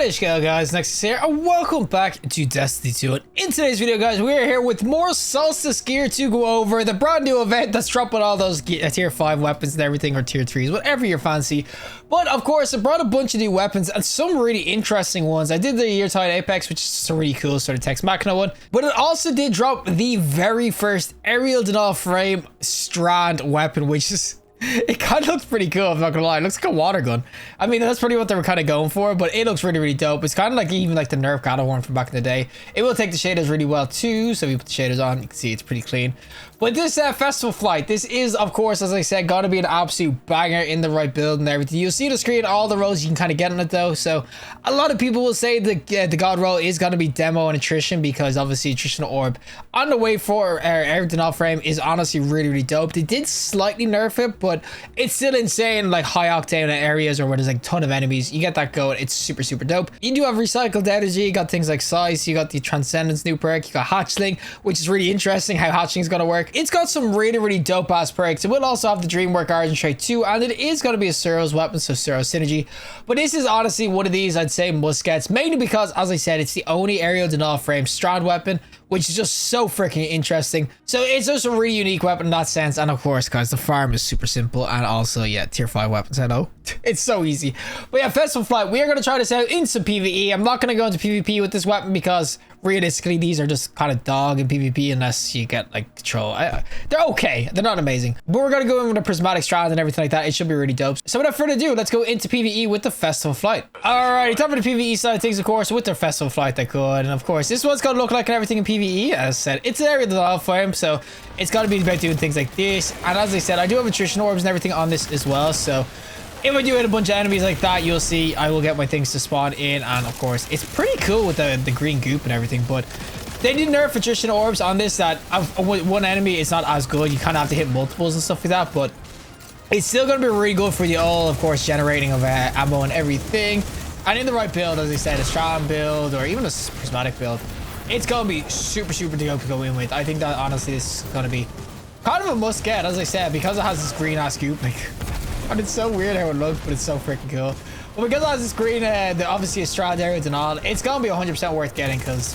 What is going on, guys? Nexas here, and welcome back to Destiny 2. And in today's video, guys, we are here with more Solstice gear to go over. The brand new event that's dropping all those tier 5 weapons and everything, or tier 3s, whatever you fancy. But of course, it brought a bunch of new weapons and some really interesting ones. I did the Year-Tide Apex, which is just a really cool sort of text machina one. But it also did drop the very first aerial denial frame strand weapon, which is... it kind of looks pretty cool, I'm not gonna lie. It looks like a water gun. I mean, that's pretty what they were kind of going for, but it looks really, really dope. It's kind of like even like the Nerf cattle horn from back in the day. It will take the shaders really well too, so if you put the shaders on, you can see it's pretty clean. But this festival flight, this is, of course, as I said, gotta be an absolute banger in the right build and everything. You'll see the screen, all the roles you can kind of get on it though. So a lot of people will say the god role is gonna be demo and attrition, because obviously attrition orb on the way for air denial frame is honestly really, really dope. They did slightly nerf it, but it's still insane, like high octane areas or where there's like a ton of enemies. You get that going, it's super, super dope. You do have recycled energy, you got things like size, you got the transcendence new perk, you got hatchling, which is really interesting how hatchling is gonna work. It's got some really, really dope ass perks. It will also have the Dreamwork Origin trait too, and it is going to be a Suro's weapon, so Suro synergy. But this is honestly one of these I'd say must gets, mainly because, as I said, it's the only aerial denial frame strand weapon, which is just so freaking interesting. So it's just a really unique weapon in that sense. And of course, guys, the farm is super simple, and also, yeah, tier 5 weapons, I know. It's so easy. But yeah, Festival Flight, we are going to try this out in some PvE. I'm not going to go into PvP with this weapon because realistically, these are just kind of dog in PvP unless you get like control. They're okay. They're not amazing. But we're going to go in with a prismatic strand and everything like that. It should be really dope. So without further ado, let's go into PvE with the Festival Flight. Alright, time for the PvE side of things, of course, with their Festival Flight they could. And of course, this is what it's going to look like and everything in PvE. As I said, it's an area denial frame, so it's got to be about doing things like this. And as I said, I do have attrition orbs and everything on this as well, so if I do hit a bunch of enemies like that, you'll see I will get my things to spawn in. And of course, it's pretty cool with the green goop and everything. But they did nerf attrition orbs on this, that one enemy is not as good. You kind of have to hit multiples and stuff like that. But it's still going to be really good for the all, of course, generating of ammo and everything. And in the right build, as I said, a strand build or even a prismatic build, it's going to be super, super dope to go in with. I think that honestly this is going to be kind of a must get, as I said, because it has this green ass goop. Like, and it's so weird how it looks, but it's so freaking cool. But because it has this green, obviously a strand area and all, it's gonna be 100% worth getting, because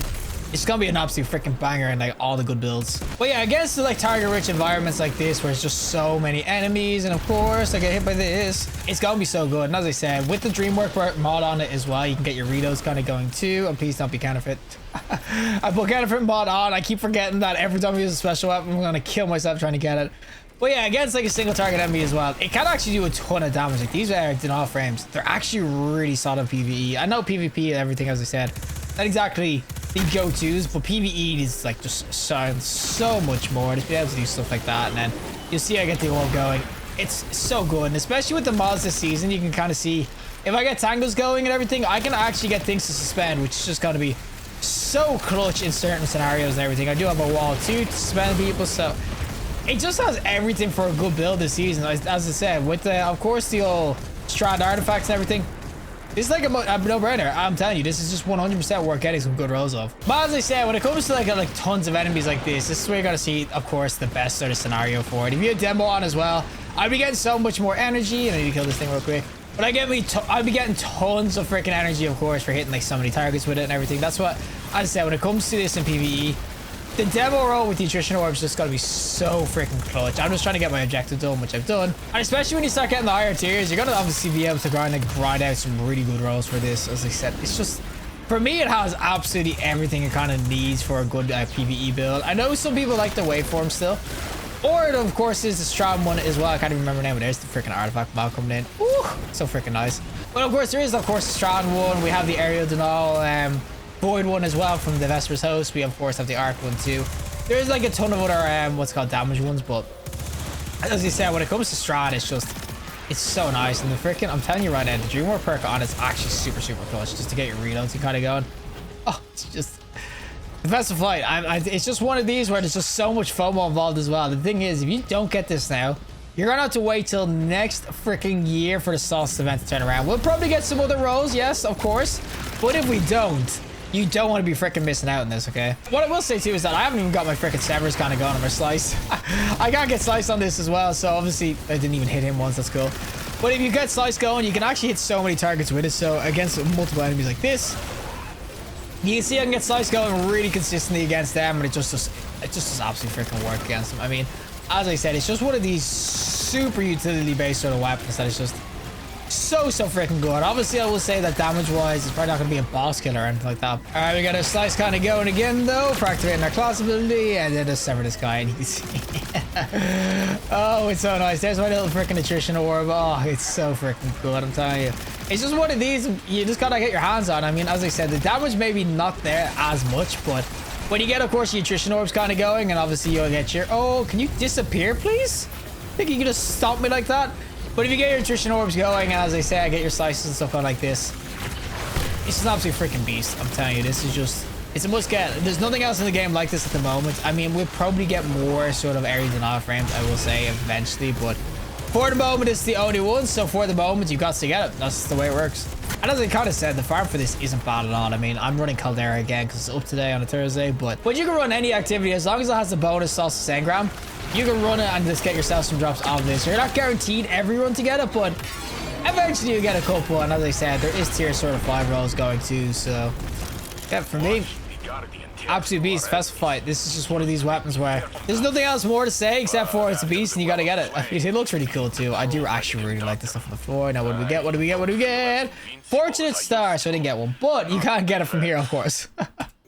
it's gonna be an absolute freaking banger in like all the good builds. But yeah, against the like target rich environments like this, where it's just so many enemies, and of course I get hit by this, it's gonna be so good. And as I said, with the Dreamwork mod on it as well, you can get your redos kind of going too. And please don't be counterfeit. I put counterfeit mod on. I keep forgetting that every time I use a special weapon, I'm gonna kill myself trying to get it. But yeah, against like a single target enemy as well, it can actually do a ton of damage. Like these are denial frames, they're actually really solid PvE. I know PvP and everything, as I said, not exactly the go-tos, but PvE is like just sounds so much more. Just be able to do stuff like that, and then you'll see I get the orb going. It's so good, and especially with the mods this season, you can kind of see if I get tangles going and everything, I can actually get things to suspend, which is just going to be so clutch in certain scenarios and everything. I do have a wall too to suspend people, so it just has everything for a good build this season. As I said, with the, of course, the old strand artifacts and everything, it's like a no-brainer. I'm telling you, this is just 100% worth getting some good rolls of. But as I said, when it comes to like tons of enemies like this is where you're gonna see, of course, the best sort of scenario for it. If you had demo on as well, I'd be getting so much more energy. And I need to kill this thing real quick. But I'd be getting tons of freaking energy, of course, for hitting like so many targets with it and everything. That's what, as I said, when it comes to this in PvE, the demo roll with the attrition orbs just gotta be so freaking clutch. I'm just trying to get my objective done, which I've done. And especially when you start getting the higher tiers, you're gonna obviously be able to grind out some really good rolls for this. As I said, it's just, for me, it has absolutely everything it kind of needs for a good PvE build. I know some people like the waveform still. Or, of course, is the strand one as well. I can't even remember the name, but there's the freaking artifact mod coming in. Ooh, so freaking nice. But of course, there is, of course, the strand one. We have the aerial denial void one as well from the Vesper's host. We of course have the arc one too. There is like a ton of other what's called damage ones, but as you said, when it comes to strand, it's so nice. And the freaking, I'm telling you right now, the Dreamwork perk on it's actually super, super clutch, just to get your reloads and kind of going. Oh, it's just the Festival Flight. It's just one of these where there's just so much FOMO involved as well. The thing is, if you don't get this now, you're gonna have to wait till next freaking year for the Solstice event to turn around. We'll probably get some other rolls, yes, of course, but if we don't, you don't want to be freaking missing out on this, okay? What I will say too is that I haven't even got my freaking Severs kind of going on my slice. I gotta get sliced on this as well, so obviously I didn't even hit him once. That's cool. But if you get slice going, you can actually hit so many targets with it. So against multiple enemies like this, you can see I can get slice going really consistently against them, and it just does absolutely freaking work against them. I mean, as I said, it's just one of these super utility based sort of weapons that is just so freaking good. Obviously, I will say that damage wise, it's probably not going to be a boss killer or anything like that. All right, we got a slice kind of going again though for activating our class ability, and then just sever this guy, and you can see oh, it's so nice. There's my little freaking attrition orb. Oh, it's so freaking good, I'm telling you. It's just one of these you just gotta get your hands on. I mean, as I said, the damage maybe not there as much, but when you get, of course, your attrition orbs kind of going, and obviously you'll get your... Oh, can you disappear, please? I think you can just stop me like that. But if you get your attrition orbs going, and as I say, I get your slices and stuff going like this, it's an absolute freaking beast. I'm telling you, this is just... It's a must get. There's nothing else in the game like this at the moment. I mean, we'll probably get more sort of area denial frames, I will say, eventually, but for the moment, it's the only one. So for the moment, you've got to get it. That's the way it works. And as I kind of said, the farm for this isn't bad at all. I mean, I'm running Caldera again because it's up today on a Thursday, but you can run any activity as long as it has the bonus solstice engram. You can run it and just get yourself some drops of this. You're not guaranteed every run to get it, but eventually you get a couple. And as I said, there is tier sort of 5 rolls going too. So yeah, for me, absolute beast. Festival fight. This is just one of these weapons where there's nothing else more to say except for it's a beast and you gotta get it. I mean, it looks really cool too. I do actually really like the stuff on the floor. Now, what do we get? What do we get? What do we get? Fortunate star. So I didn't get one, but you can't get it from here, of course.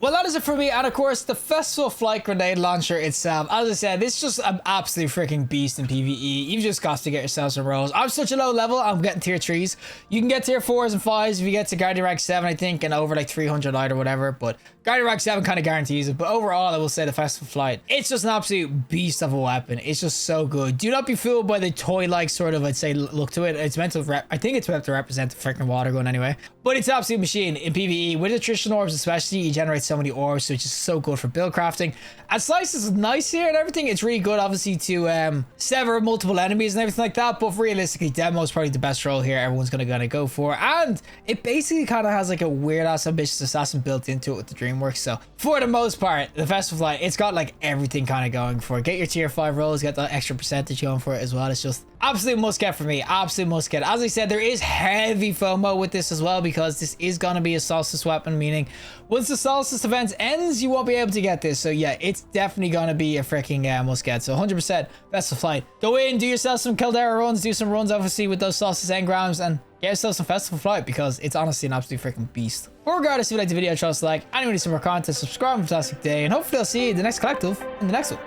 Well, that is it for me. And of course, the Festival Flight Grenade Launcher itself. As I said, this is just an absolute freaking beast in PvE. You've just got to get yourself some rolls. I'm such a low level. I'm getting tier 3s. You can get tier 4s and 5s if you get to Guardian rank 7, I think, and over like 300 light or whatever. But Guardian rank 7 kind of guarantees it. But overall, I will say the Festival Flight, it's just an absolute beast of a weapon. It's just so good. Do not be fooled by the toy-like sort of, I'd say, look to it. It's meant to, I think it's meant to represent the freaking water gun anyway. But it's an absolute machine in PvE. With attrition orbs especially, you generate so many orbs, so it's just so good for build crafting. And slice is nice here and everything. It's really good, obviously, to sever multiple enemies and everything like that. But realistically, demo is probably the best role here. Everyone's gonna go for, and it basically kind of has like a weird ass ambitious assassin built into it with the DreamWorks. So for the most part, the Festival Flight, it's got like everything kind of going for it. Get your tier 5 rolls, get that extra percentage going for it as well. It's just absolute must get for me. Absolute must get. As I said, there is heavy FOMO with this as well because this is gonna be a solstice weapon, meaning once the solstice event ends, you won't be able to get this. So yeah, it's definitely gonna be a freaking must get. So 100% Festival Flight. Go in, do yourself some Caldera runs, do some runs obviously with those solstice engrams, and get yourself some Festival Flight because it's honestly an absolute freaking beast. But regardless, if you like the video, trust like. Anyway, need some more content, subscribe, fantastic day, and hopefully I'll see you in the next collective in the next one.